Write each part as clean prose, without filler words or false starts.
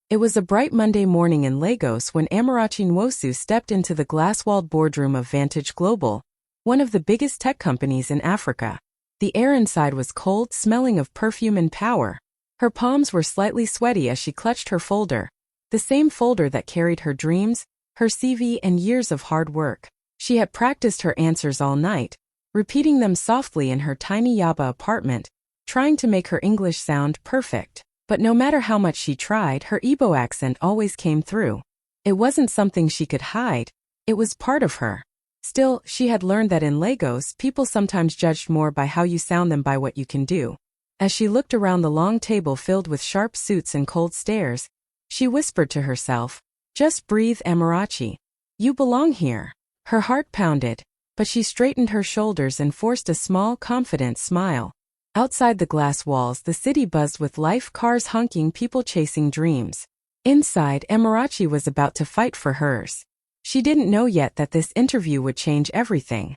It was a bright Monday morning in Lagos when Amarachi Nwosu stepped into the glass-walled boardroom of Vantage Global, one of the biggest tech companies in Africa. The air inside was cold, smelling of perfume and power. Her palms were slightly sweaty as she clutched her folder, the same folder that carried her dreams, her CV, and years of hard work. She had practiced her answers all night, repeating them softly in her tiny Yaba apartment, trying to make her English sound perfect. But no matter how much she tried, her Igbo accent always came through. It wasn't something she could hide, it was part of her. Still, she had learned that in Lagos, people sometimes judged more by how you sound than by what you can do. As she looked around the long table filled with sharp suits and cold stares, she whispered to herself, "Just breathe, Amarachi. You belong here." Her heart pounded, but she straightened her shoulders and forced a small, confident smile. Outside the glass walls, the city buzzed with life, cars honking, people chasing dreams. Inside, Amarachi was about to fight for hers. She didn't know yet that this interview would change everything.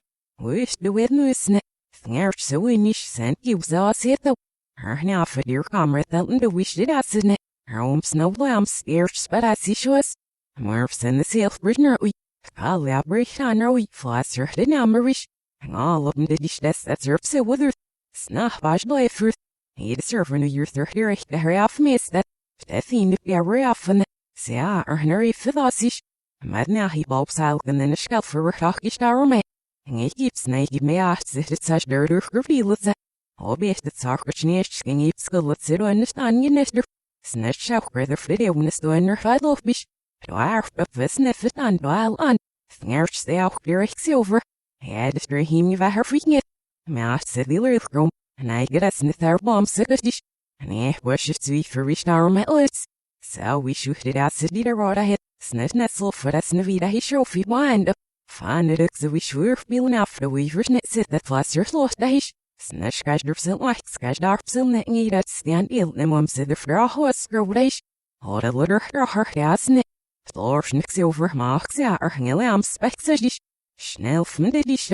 Snah bajlai fruit. He'd serve in a year 30 the half miss that. Deathing the often. Sea or Henry Fithosish. Madna he bulbs out and then a scalp for a hawkish army. And he keeps naked me asked that it's such dirt or reveals that. Albeit that Sarkich Nish can eat skull at zero and the onion nester. Snatch out rather video when it's doing her head off bish. Dwarf of the sniff it on while on. Thnarch the out silver. Had to him if I her freaking it. Maast said the room, and I get us in the third bomb sicklish, and I wish it to be for reached our metals. So we shooted out city to rot ahead, snit nestle for us Navida he trophy wind up. Find it so we sure feeling after we written it sit that fluster lost dash. Snitch scratched her silk like scratched our silk that need at stand ill and mum said the for a horse girl dash. Hold a litter her gas knit. Floor schnicks over marks out or hanging specs a dish. Schnell from the dish.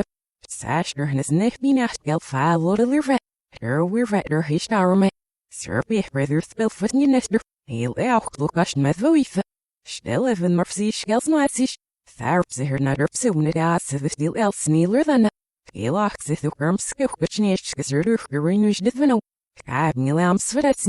Saster and his neck be not gel file load of liver. Here we're vetter hish army. Serpy brother spill foot in your nester. He'll out look ash met voife. Still even mercy skells nazish. Tharps her not up soon it ass of the steel else nealer than. He locks it the worm skill which nish gizzard or renewed the vino. Cabin lamb sweats.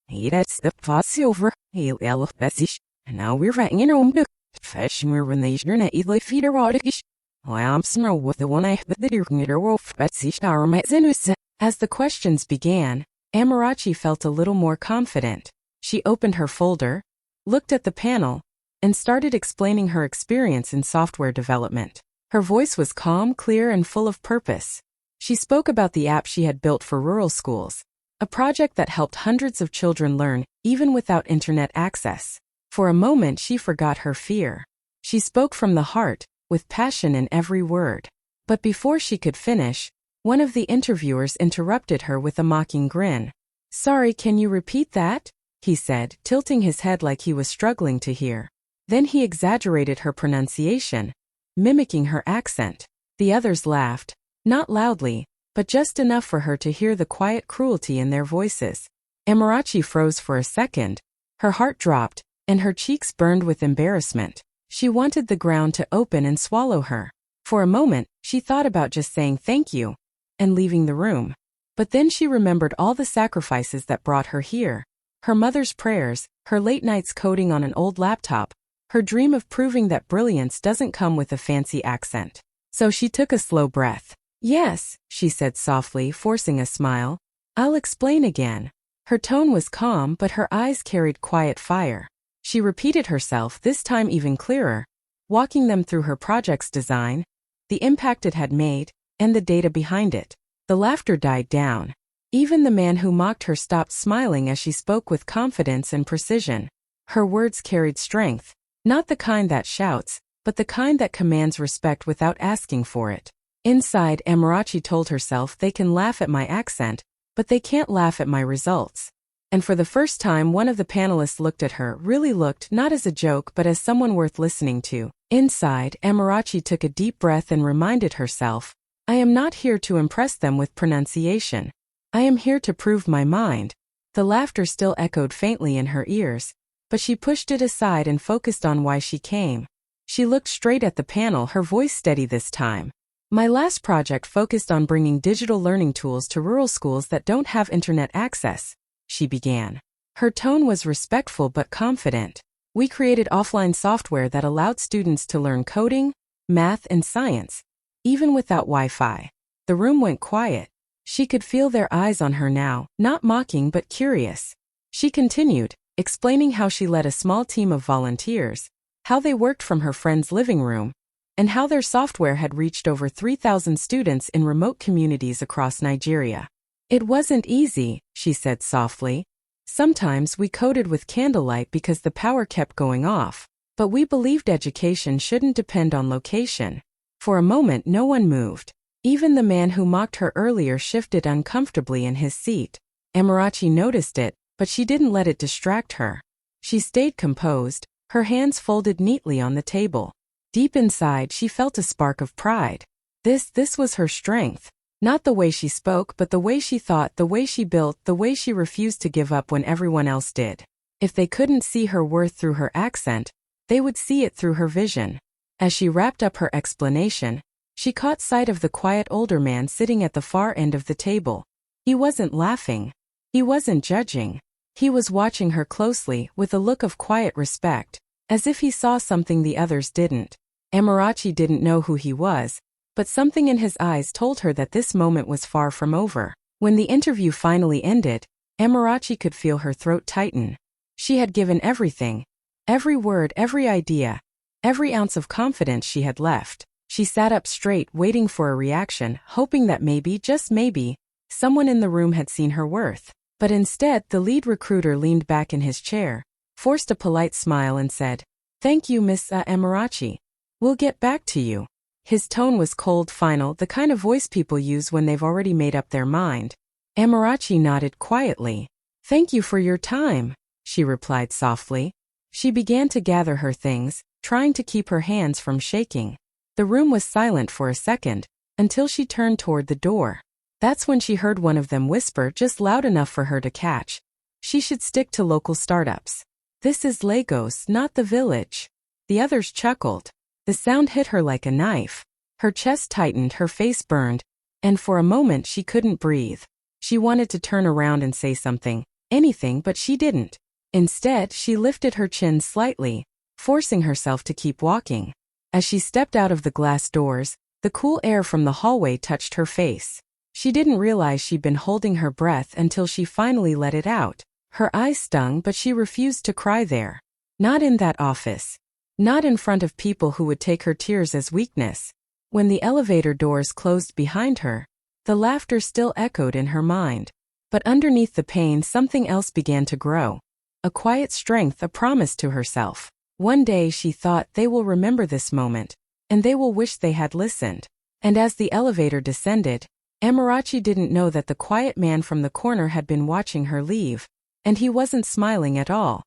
He that's the pass over. He'll elf bessish. And now we're writing in home book. Fish more when they turn at either feet or rodish. I'm smell with the one I but the deer wolf Betsy star my zenus. As the questions began, Amarachi felt a little more confident. She opened her folder, looked at the panel, and started explaining her experience in software development. Her voice was calm, clear, and full of purpose. She spoke about the app she had built for rural schools, a project that helped hundreds of children learn, even without internet access. For a moment, she forgot her fear. She spoke from the heart, with passion in every word. But before she could finish, one of the interviewers interrupted her with a mocking grin. "Sorry, can you repeat that?" he said, tilting his head like he was struggling to hear. Then he exaggerated her pronunciation, mimicking her accent. The others laughed, not loudly, but just enough for her to hear the quiet cruelty in their voices. Amarachi froze for a second, her heart dropped, and her cheeks burned with embarrassment. She wanted the ground to open and swallow her. For a moment, she thought about just saying thank you and leaving the room. But then she remembered all the sacrifices that brought her here. Her mother's prayers, her late nights coding on an old laptop, her dream of proving that brilliance doesn't come with a fancy accent. So she took a slow breath. "Yes," she said softly, forcing a smile. "I'll explain again." Her tone was calm, but her eyes carried quiet fire. She repeated herself, this time even clearer, walking them through her project's design, the impact it had made, and the data behind it. The laughter died down. Even the man who mocked her stopped smiling as she spoke with confidence and precision. Her words carried strength, not the kind that shouts, but the kind that commands respect without asking for it. Inside, Amarachi told herself, they can laugh at my accent, but they can't laugh at my results. And for the first time, one of the panelists looked at her, really looked, not as a joke but as someone worth listening to. Inside, Amarachi took a deep breath and reminded herself, I am not here to impress them with pronunciation. I am here to prove my mind. The laughter still echoed faintly in her ears, but she pushed it aside and focused on why she came. She looked straight at the panel, her voice steady this time. My last project focused on bringing digital learning tools to rural schools that don't have internet access, she began. Her tone was respectful but confident. We created offline software that allowed students to learn coding, math, and science, even without Wi-Fi. The room went quiet. She could feel their eyes on her now, not mocking but curious. She continued, explaining how she led a small team of volunteers, how they worked from her friend's living room, and how their software had reached over 3,000 students in remote communities across Nigeria. It wasn't easy, she said softly. Sometimes we coded with candlelight because the power kept going off, but we believed education shouldn't depend on location. For a moment no one moved. Even the man who mocked her earlier shifted uncomfortably in his seat. Amarachi noticed it, but she didn't let it distract her. She stayed composed, her hands folded neatly on the table. Deep inside she felt a spark of pride. This was her strength. Not the way she spoke, but the way she thought, the way she built, the way she refused to give up when everyone else did. If they couldn't see her worth through her accent, they would see it through her vision. As she wrapped up her explanation, she caught sight of the quiet older man sitting at the far end of the table. He wasn't laughing. He wasn't judging. He was watching her closely, with a look of quiet respect, as if he saw something the others didn't. Amarachi didn't know who he was, but something in his eyes told her that this moment was far from over. When the interview finally ended, Amarachi could feel her throat tighten. She had given everything. Every word, every idea, every ounce of confidence she had left. She sat up straight, waiting for a reaction, hoping that maybe, just maybe, someone in the room had seen her worth. But instead, the lead recruiter leaned back in his chair, forced a polite smile and said, "Thank you, Miss Amarachi. We'll get back to you." His tone was cold, final, the kind of voice people use when they've already made up their mind. Amarachi nodded quietly. "Thank you for your time," she replied softly. She began to gather her things, trying to keep her hands from shaking. The room was silent for a second, until she turned toward the door. That's when she heard one of them whisper just loud enough for her to catch. She should stick to local startups. This is Lagos, not the village. The others chuckled. The sound hit her like a knife. Her chest tightened, her face burned, and for a moment she couldn't breathe. She wanted to turn around and say something, anything, but she didn't. Instead, she lifted her chin slightly, forcing herself to keep walking. As she stepped out of the glass doors, the cool air from the hallway touched her face. She didn't realize she'd been holding her breath until she finally let it out. Her eyes stung, but she refused to cry there. Not in that office. Not in front of people who would take her tears as weakness. When the elevator doors closed behind her, the laughter still echoed in her mind. But underneath the pain, something else began to grow. A quiet strength, a promise to herself. One day, she thought, they will remember this moment, and they will wish they had listened. And as the elevator descended, Amarachi didn't know that the quiet man from the corner had been watching her leave, and he wasn't smiling at all.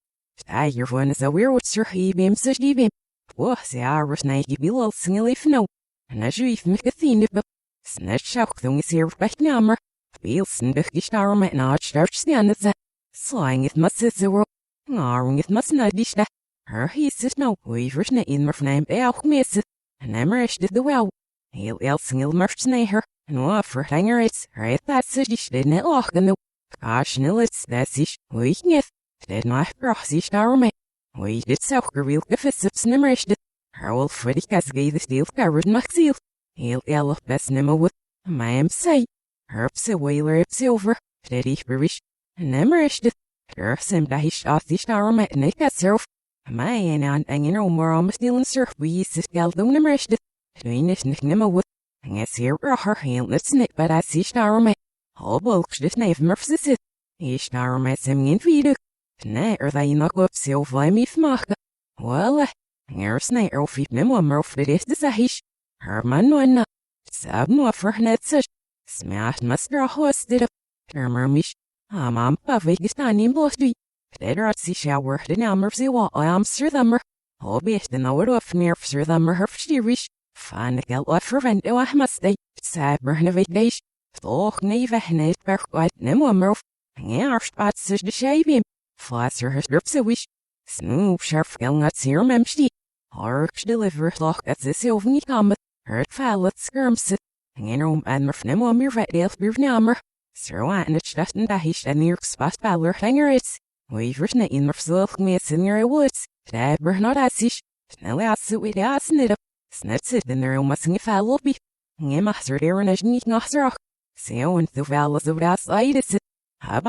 Everyone is aware what's your beam such beam. Was the Irish night below singly no. And as you even thin of snatch out things here back number. Wilson Bekish arm not church stands. Slang it must is the world. Arring it must not be that. Her he says no, we've written in my name out miss. And Amarish did the well. He'll single merch her, and offer hanger it's right that city didn't lock the gosh nillets that's ish weakness. Did not sich arme. We did so real if it's snimmerished. Her old Freddy has gave the steel covered maxil. He'll yell best nimmo with my am say. Herbs a whaler if silver. Did he berish? Nemmerished. Her sim dahish off the arme and it got self. My aunt and you know more almost stealing surf. We is gal don't nemmerished. Doing it nimmo with. And it's here her hand let's knit but I see arme. All bulk this knife murphs it. Ish arme singing feed. Nej, they not go up so fly me fmacha. Well, here's nay or feet no more for this sahish. Herman one. Sab no for net such. Smash master hosted up. Hermermish. Mom, Pavikistan in Bosby. Better at sea shower the number see what I am sir thummer. Hobby the note of near sir thummer her shirish. Find a gal of her vent oh I must stay. Saber navigation. Toch neva net per quite no more. Yeah, spots such the shaving. Flasser her strips a wish. Snoop sharp at serum empty. Hark deliver lock at the sylvan come. Hurt fallet skirms. Hanging and murfnemo mir vet elf birnammer. Sir Watnich that and dahish and near spot baller hanger it's. We've written it in murfself me in your woods. Dabber not as ish. Snell ass it with ass knit up. Snets it in their must if I will be. Master Aaron is niet nasser. So and the valles of that side is it. The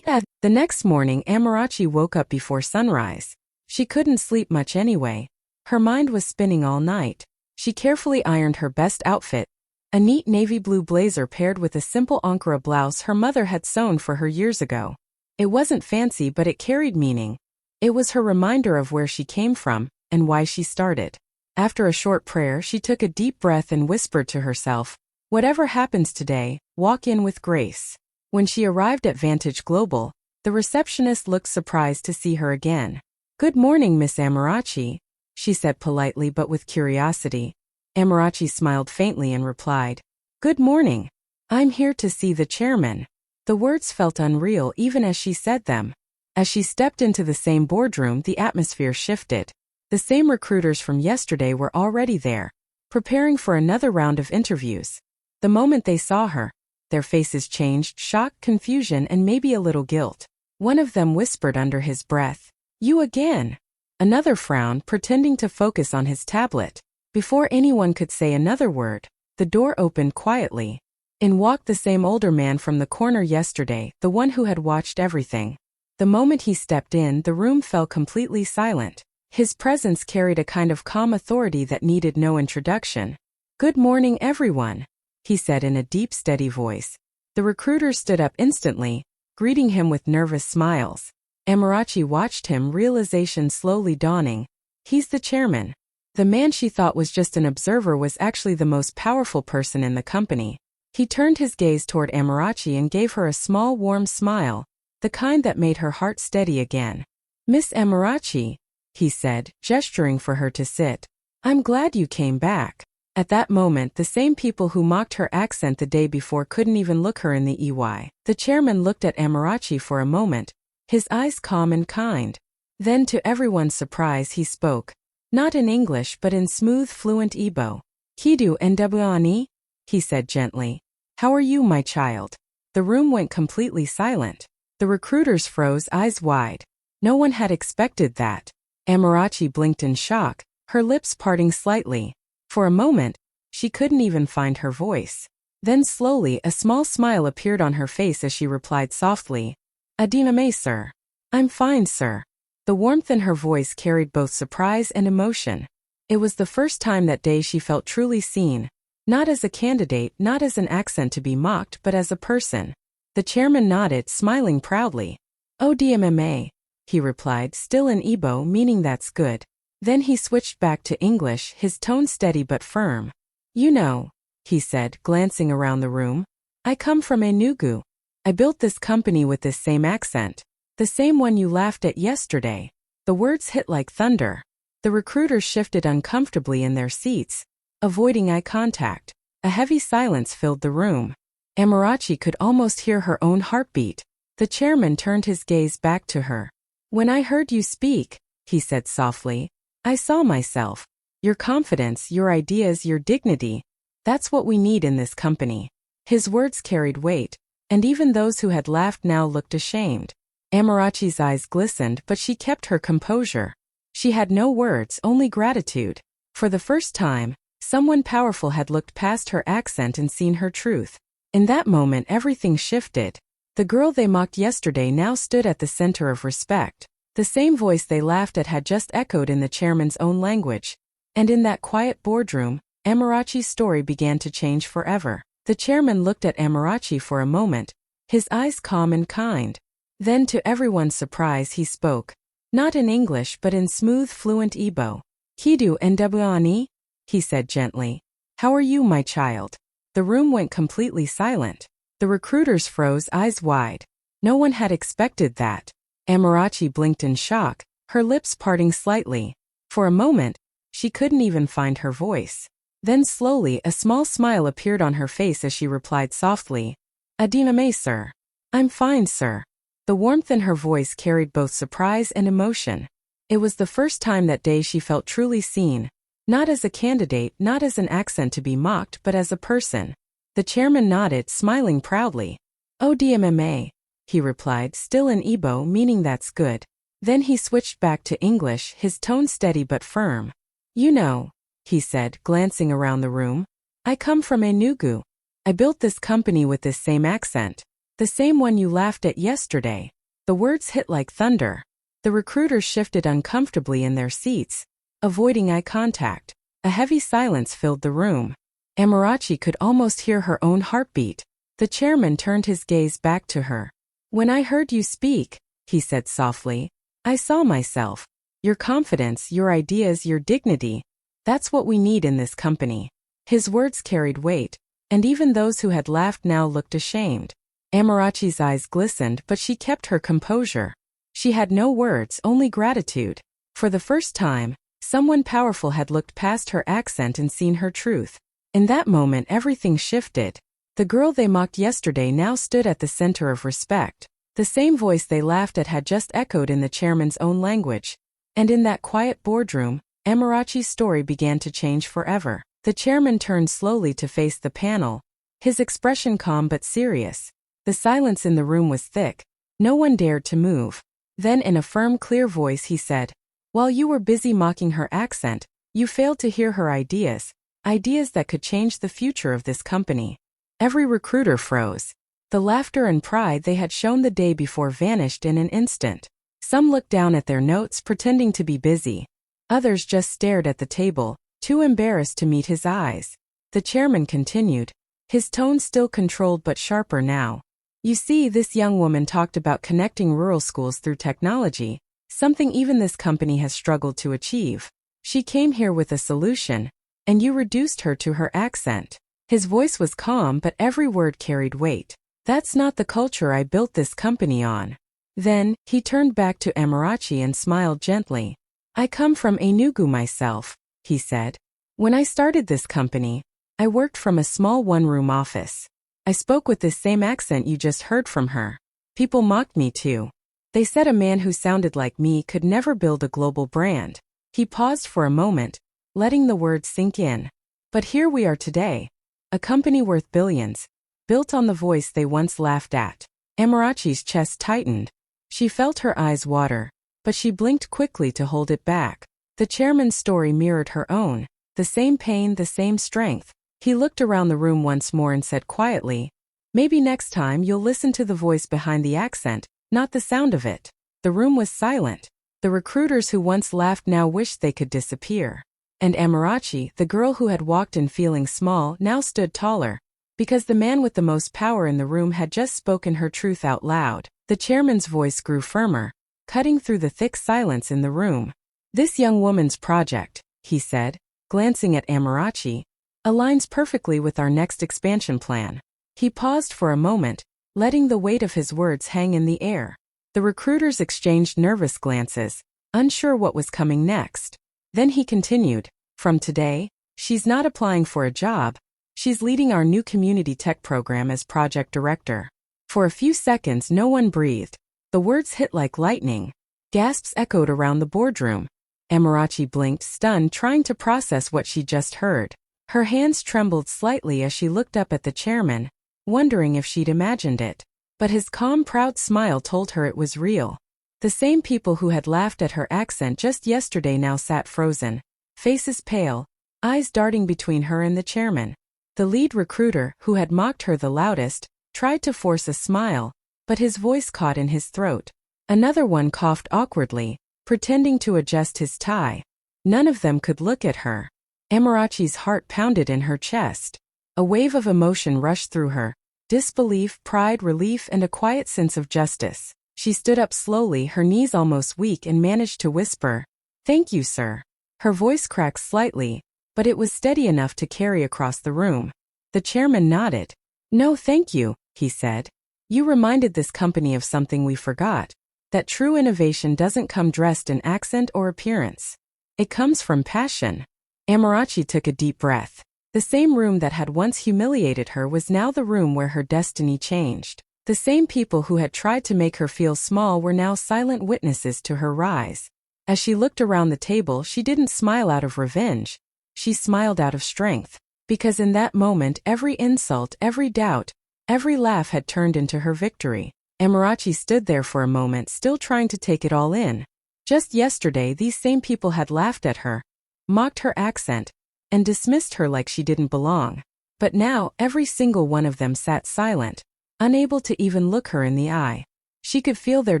next morning, Amarachi woke up before sunrise. She couldn't sleep much anyway. Her mind was spinning all night. She carefully ironed her best outfit, a neat navy blue blazer paired with a simple Ankara blouse her mother had sewn for her years ago. It wasn't fancy, but it carried meaning. It was her reminder of where she came from and why she started. After a short prayer, she took a deep breath and whispered to herself, "Whatever happens today, walk in with grace." When she arrived at Vantage Global, the receptionist looked surprised to see her again. "Good morning, Miss Amarachi," she said politely but with curiosity. Amarachi smiled faintly and replied, "Good morning. I'm here to see the chairman." The words felt unreal even as she said them. As she stepped into the same boardroom, the atmosphere shifted. The same recruiters from yesterday were already there, preparing for another round of interviews. The moment they saw her, their faces changed, shock, confusion, and maybe a little guilt. One of them whispered under his breath, "You again." Another frowned, pretending to focus on his tablet. Before anyone could say another word, the door opened quietly. In walked the same older man from the corner yesterday, the one who had watched everything. The moment he stepped in, the room fell completely silent. His presence carried a kind of calm authority that needed no introduction. "Good morning, everyone," he said in a deep, steady voice. The recruiters stood up instantly, greeting him with nervous smiles. Amarachi watched him, realization slowly dawning. He's the chairman. The man she thought was just an observer was actually the most powerful person in the company. He turned his gaze toward Amarachi and gave her a small, warm smile, the kind that made her heart steady again. "Miss Amarachi," he said, gesturing for her to sit. "I'm glad you came back." At that moment, the same people who mocked her accent the day before couldn't even look her in the eye. The chairman looked at Amarachi for a moment, his eyes calm and kind. Then, to everyone's surprise, he spoke. Not in English but in smooth, fluent Igbo. "Kidu Ndebwani," he said gently. "How are you, my child?" The room went completely silent. The recruiters froze, eyes wide. No one had expected that. Amarachi blinked in shock, her lips parting slightly. For a moment, she couldn't even find her voice. Then slowly, a small smile appeared on her face as she replied softly, "Adiname, sir." "I'm fine, sir." The warmth in her voice carried both surprise and emotion. It was the first time that day she felt truly seen, not as a candidate, not as an accent to be mocked, but as a person. The chairman nodded, smiling proudly. "Oh, DMMA," he replied, still in Igbo, meaning that's good. Then he switched back to English, his tone steady but firm. "You know," he said, glancing around the room, "I come from Enugu. I built this company with this same accent. The same one you laughed at yesterday." The words hit like thunder. The recruiters shifted uncomfortably in their seats, avoiding eye contact. A heavy silence filled the room. Amarachi could almost hear her own heartbeat. The chairman turned his gaze back to her. "When I heard you speak," he said softly, "I saw myself. Your confidence, your ideas, your dignity. That's what we need in this company." His words carried weight, and even those who had laughed now looked ashamed. Amarachi's eyes glistened, but she kept her composure. She had no words, only gratitude. For the first time, someone powerful had looked past her accent and seen her truth. In that moment, everything shifted. The girl they mocked yesterday now stood at the center of respect. The same voice they laughed at had just echoed in the chairman's own language. And in that quiet boardroom, Amarachi's story began to change forever. The chairman looked at Amarachi for a moment, his eyes calm and kind. Then, to everyone's surprise, he spoke. Not in English but in smooth, fluent Igbo. "Kidu Ndebwani," he said gently. "How are you, my child?" The room went completely silent. The recruiters froze, eyes wide. No one had expected that. Amarachi blinked in shock, her lips parting slightly. For a moment, she couldn't even find her voice. Then slowly, a small smile appeared on her face as she replied softly, "Adiname, sir." "I'm fine, sir." The warmth in her voice carried both surprise and emotion. It was the first time that day she felt truly seen, not as a candidate, not as an accent to be mocked, but as a person. The chairman nodded, smiling proudly. "ODMMA," he replied, still in Igbo, meaning that's good. Then he switched back to English, his tone steady but firm. "You know," he said, glancing around the room, "I come from Enugu. I built this company with this same accent. The same one you laughed at yesterday." The words hit like thunder. The recruiters shifted uncomfortably in their seats, avoiding eye contact. A heavy silence filled the room. Amarachi could almost hear her own heartbeat. The chairman turned his gaze back to her. "When I heard you speak," he said softly, "I saw myself. Your confidence, your ideas, your dignity. That's what we need in this company." His words carried weight, and even those who had laughed now looked ashamed. Amarachi's eyes glistened, but she kept her composure. She had no words, only gratitude. For the first time, someone powerful had looked past her accent and seen her truth. In that moment, everything shifted. The girl they mocked yesterday now stood at the center of respect. The same voice they laughed at had just echoed in the chairman's own language. And in that quiet boardroom, Amarachi's story began to change forever. The chairman turned slowly to face the panel, his expression calm but serious. The silence in the room was thick. No one dared to move. Then in a firm, clear voice he said, "While you were busy mocking her accent, you failed to hear her ideas. Ideas that could change the future of this company." Every recruiter froze. The laughter and pride they had shown the day before vanished in an instant. Some looked down at their notes, pretending to be busy. Others just stared at the table, too embarrassed to meet his eyes. The chairman continued, his tone still controlled but sharper now. "You see, this young woman talked about connecting rural schools through technology, something even this company has struggled to achieve. She came here with a solution, and you reduced her to her accent." His voice was calm, but every word carried weight. "That's not the culture I built this company on." Then, he turned back to Amarachi and smiled gently. "I come from Enugu myself," he said. "When I started this company, I worked from a small one-room office. I spoke with this same accent you just heard from her. People mocked me too. They said a man who sounded like me could never build a global brand." He paused for a moment, letting the words sink in. "But here we are today. A company worth billions, built on the voice they once laughed at." Amarachi's chest tightened. She felt her eyes water, but she blinked quickly to hold it back. The chairman's story mirrored her own, the same pain, the same strength. He looked around the room once more and said quietly, "Maybe next time you'll listen to the voice behind the accent, not the sound of it." The room was silent. The recruiters who once laughed now wished they could disappear. And Amarachi, the girl who had walked in feeling small, now stood taller, because the man with the most power in the room had just spoken her truth out loud. The chairman's voice grew firmer, cutting through the thick silence in the room. "This young woman's project," he said, glancing at Amarachi, "aligns perfectly with our next expansion plan." He paused for a moment, letting the weight of his words hang in the air. The recruiters exchanged nervous glances, unsure what was coming next. Then he continued, "From today, she's not applying for a job. She's leading our new community tech program as project director." For a few seconds no one breathed. The words hit like lightning. Gasps echoed around the boardroom. Amarachi blinked, stunned, trying to process what she just heard. Her hands trembled slightly as she looked up at the chairman, wondering if she'd imagined it. But his calm, proud smile told her it was real. The same people who had laughed at her accent just yesterday now sat frozen, faces pale, eyes darting between her and the chairman. The lead recruiter, who had mocked her the loudest, tried to force a smile, but his voice caught in his throat. Another one coughed awkwardly, pretending to adjust his tie. None of them could look at her. Amarachi's heart pounded in her chest. A wave of emotion rushed through her, disbelief, pride, relief, and a quiet sense of justice. She stood up slowly, her knees almost weak, and managed to whisper, "Thank you, sir." Her voice cracked slightly, but it was steady enough to carry across the room. The chairman nodded. "No, thank you," he said. "You reminded this company of something we forgot, that true innovation doesn't come dressed in accent or appearance. It comes from passion." Amarachi took a deep breath. The same room that had once humiliated her was now the room where her destiny changed. The same people who had tried to make her feel small were now silent witnesses to her rise. As she looked around the table, she didn't smile out of revenge. She smiled out of strength. Because in that moment, every insult, every doubt, every laugh had turned into her victory. Amarachi stood there for a moment, still trying to take it all in. Just yesterday, these same people had laughed at her, mocked her accent, and dismissed her like she didn't belong. But now, every single one of them sat silent, unable to even look her in the eye. She could feel their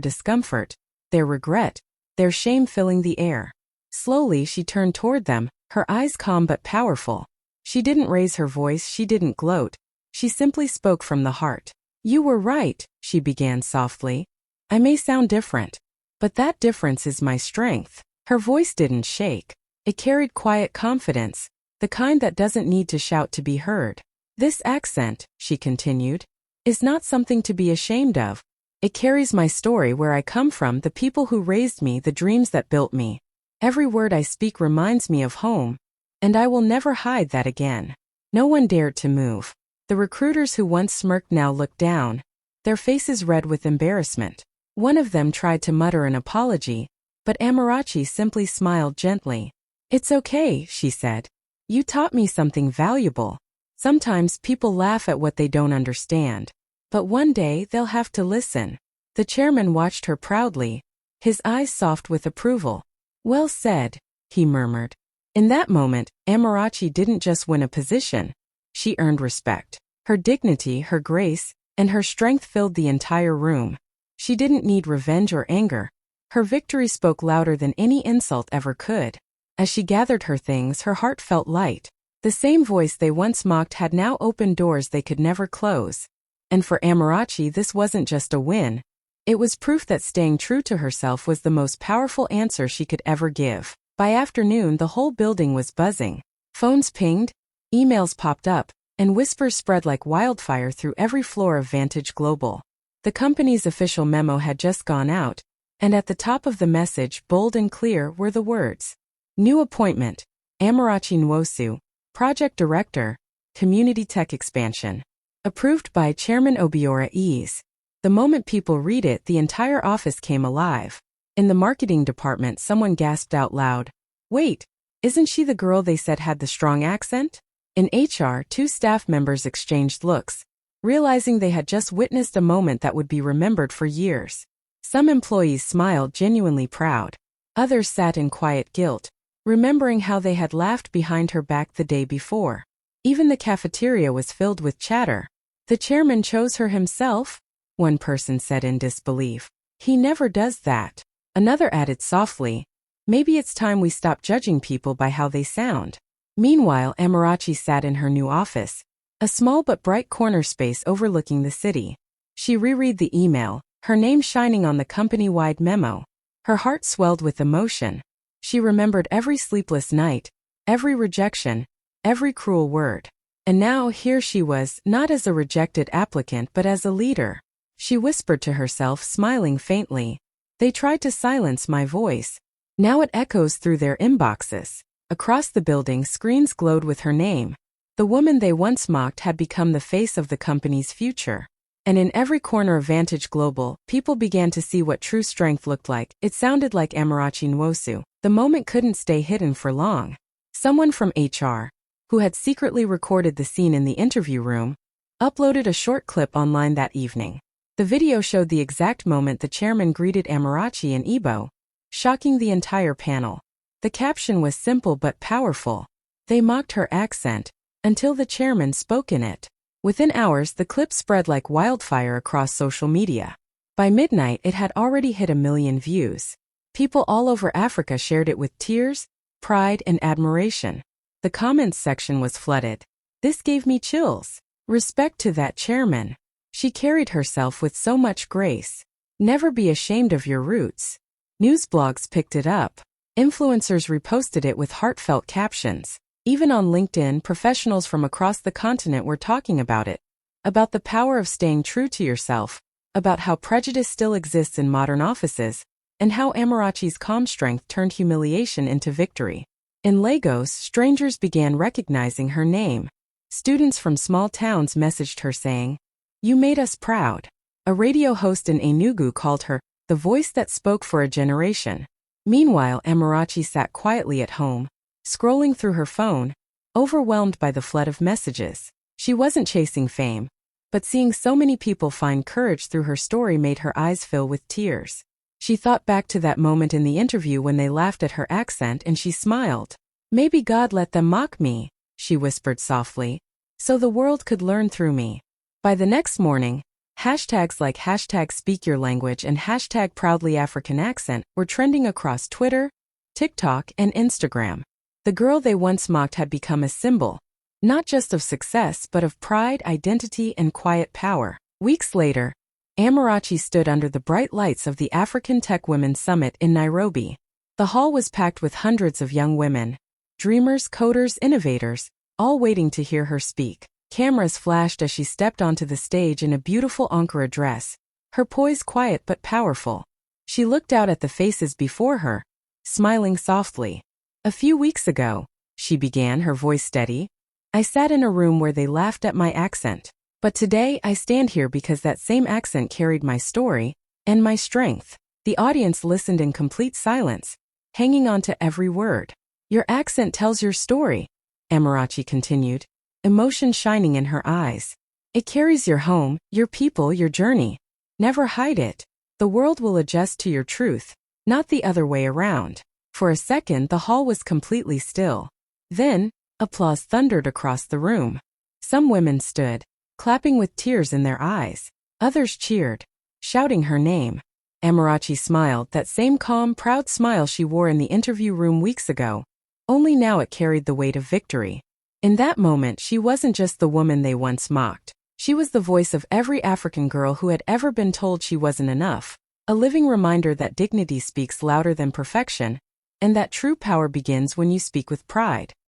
discomfort, their regret, their shame filling the air. Slowly, she turned toward them, her eyes calm but powerful. She didn't raise her voice, she didn't gloat. She simply spoke from the heart. "You were right," she began softly. "I may sound different, but that difference is my strength." Her voice didn't shake. It carried quiet confidence, the kind that doesn't need to shout to be heard. "This accent," she continued, "is not something to be ashamed of. It carries my story, where I come from, the people who raised me, the dreams that built me. Every word I speak reminds me of home, and I will never hide that again." No one dared to move. The recruiters who once smirked now looked down, their faces red with embarrassment. One of them tried to mutter an apology, but Amarachi simply smiled gently. "It's okay," she said. "You taught me something valuable. Sometimes people laugh at what they don't understand, but one day they'll have to listen." The chairman watched her proudly, his eyes soft with approval. "Well said," he murmured. In that moment, Amarachi didn't just win a position. She earned respect. Her dignity, her grace, and her strength filled the entire room. She didn't need revenge or anger. Her victory spoke louder than any insult ever could. As she gathered her things, her heart felt light. The same voice they once mocked had now opened doors they could never close. And for Amarachi, this wasn't just a win. It was proof that staying true to herself was the most powerful answer she could ever give. By afternoon, the whole building was buzzing. Phones pinged, emails popped up, and whispers spread like wildfire through every floor of Vantage Global. The company's official memo had just gone out, and at the top of the message, bold and clear, were the words, "New appointment, Amarachi Nwosu, Project Director, Community Tech Expansion. Approved by Chairman Obiora Ease." The moment people read it, the entire office came alive. In the marketing department, someone gasped out loud, "Wait, isn't she the girl they said had the strong accent?" In HR, two staff members exchanged looks, realizing they had just witnessed a moment that would be remembered for years. Some employees smiled, genuinely proud. Others sat in quiet guilt, remembering how they had laughed behind her back the day before. Even the cafeteria was filled with chatter. "The chairman chose her himself?" one person said in disbelief. "He never does that." Another added softly, "Maybe it's time we stop judging people by how they sound." Meanwhile, Amarachi sat in her new office, a small but bright corner space overlooking the city. She reread the email, her name shining on the company-wide memo. Her heart swelled with emotion. She remembered every sleepless night, every rejection, every cruel word. And now here she was, not as a rejected applicant but as a leader. She whispered to herself, smiling faintly, "They tried to silence my voice. Now it echoes through their inboxes." Across the building, screens glowed with her name. The woman they once mocked had become the face of the company's future. And in every corner of Vantage Global, people began to see what true strength looked like. It sounded like Amarachi Nwosu. The moment couldn't stay hidden for long. Someone from HR, who had secretly recorded the scene in the interview room, uploaded a short clip online that evening. The video showed the exact moment the chairman greeted Amarachi and Ebo, shocking the entire panel. The caption was simple but powerful. They mocked her accent, until the chairman spoke in it. Within hours, the clip spread like wildfire across social media. By midnight, it had already hit 1 million views. People all over Africa shared it with tears, pride, and admiration. The comments section was flooded. "This gave me chills. Respect to that chairman. She carried herself with so much grace. Never be ashamed of your roots." News blogs picked it up. Influencers reposted it with heartfelt captions. Even on LinkedIn, professionals from across the continent were talking about it. About the power of staying true to yourself, about how prejudice still exists in modern offices, and how Amarachi's calm strength turned humiliation into victory. In Lagos, strangers began recognizing her name. Students from small towns messaged her saying, "You made us proud." A radio host in Enugu called her the voice that spoke for a generation. Meanwhile, Amarachi sat quietly at home, scrolling through her phone, overwhelmed by the flood of messages. She wasn't chasing fame, but seeing so many people find courage through her story made her eyes fill with tears. She thought back to that moment in the interview when they laughed at her accent and she smiled. "Maybe God let them mock me," she whispered softly, "so the world could learn through me." By the next morning, hashtags like #SpeakYourLanguage and #ProudlyAfricanAccent were trending across Twitter, TikTok, and Instagram. The girl they once mocked had become a symbol, not just of success but of pride, identity, and quiet power. Weeks later, Amarachi stood under the bright lights of the African Tech Women's Summit in Nairobi. The hall was packed with hundreds of young women, dreamers, coders, innovators, all waiting to hear her speak. Cameras flashed as she stepped onto the stage in a beautiful Ankara dress, her poise quiet but powerful. She looked out at the faces before her, smiling softly. "A few weeks ago," she began, her voice steady, "I sat in a room where they laughed at my accent. But today I stand here because that same accent carried my story and my strength." The audience listened in complete silence, hanging on to every word. "Your accent tells your story," Amarachi continued, emotion shining in her eyes. "It carries your home, your people, your journey. Never hide it. The world will adjust to your truth, not the other way around." For a second, the hall was completely still. Then, applause thundered across the room. Some women stood, clapping with tears in their eyes. Others cheered, shouting her name. Amarachi smiled, that same calm, proud smile she wore in the interview room weeks ago. Only now it carried the weight of victory. In that moment, she wasn't just the woman they once mocked. She was the voice of every African girl who had ever been told she wasn't enough, a living reminder that dignity speaks louder than perfection, and that true power begins when you speak with pride.